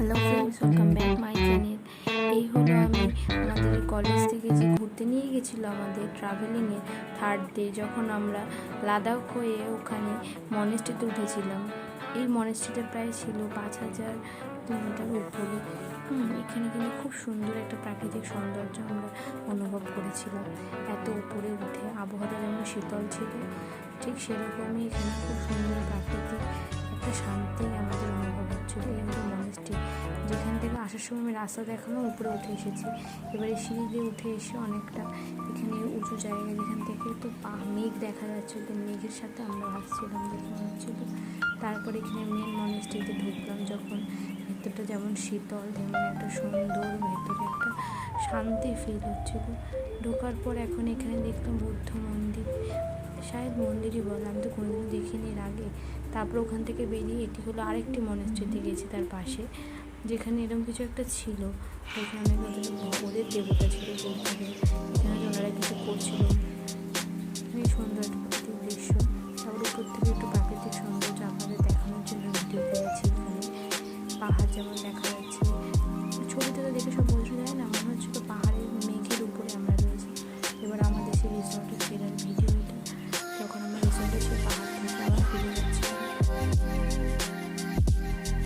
Hello friends, welcome back my channel. এই হলো আমি আমাদের কলেজ থেকে যে ঘুরতে নিয়ে গেছিলো আমাদের ট্রাভেলিংয়ে থার্ড ডে, যখন আমরা লাদাখ হয়ে ওখানে মনেস্ট্রিতে উঠেছিলাম। এই মনেস্ট্রিটা প্রায় ছিল 5,000 কিলোমিটার উপরে। এখানে কিন্তু খুব সুন্দর একটা প্রাকৃতিক সৌন্দর্য আমরা অনুভব করেছিলাম। এত উপরে উঠে আবহাওয়াটা যেমন শীতল ছিল, ঠিক সেরকমই এখানে খুব সুন্দর প্রাকৃতিক একটা শান্তি আমাদের অনুভব হচ্ছিল। এই হলো মনেস্ট্রি, যেখান থেকে আসার সময় আমি রাস্তা দেখানো উপরে উঠে এসেছি। এবারে সিঁড়ি দিয়ে উঠে এসে অনেকটা এখানে উঁচু জায়গা, যেখান থেকে তো মেঘ দেখা যাচ্ছিল, মেঘের সাথে আমরা ভাসছিলাম দেখে মনে হচ্ছিল। তারপরে এখানে মেন মনেস্ট্রিতে ঢুকলাম, যখন ভেতরটা যেমন শীতল তেমন একটা সুন্দর, ভেতরে একটা শান্তি ফিল হচ্ছিল। ঢোকার পর এখন এখানে দেখলাম বুদ্ধ মন্দির, শায়দ মন্দিরই বলে, আমি তো কোনোদিনও দেখিনি এর আগে। তারপর ওখান থেকে বেরিয়ে এটি হলো আরেকটি মনেস্ট্রিতে গেছি তার পাশে, যেখানে এরকম কিছু একটা ছিল, যেখানে ওদের দেবতা ছিল বৌদ্ধদের, যেখানে ওনারা কিছু করছিল। খুবই সুন্দর একটা প্রাকৃতিক দৃশ্য। তারপর উপর থেকে একটু প্রাকৃতিক সৌন্দর্য আপনাদের দেখানোর জন্য ভিডিও করেছি। এখানে পাহাড় যেমন দেখা যাচ্ছে, ছবিতে তো দেখে সব বোঝা যায় না, মনে হচ্ছিল পাহাড়ের মেঘের উপরে আমরা রয়েছি। এবার আমাদের সেই রিসর্টে ফেরার ভিডিও এটা, যখন আমরা রিসর্টে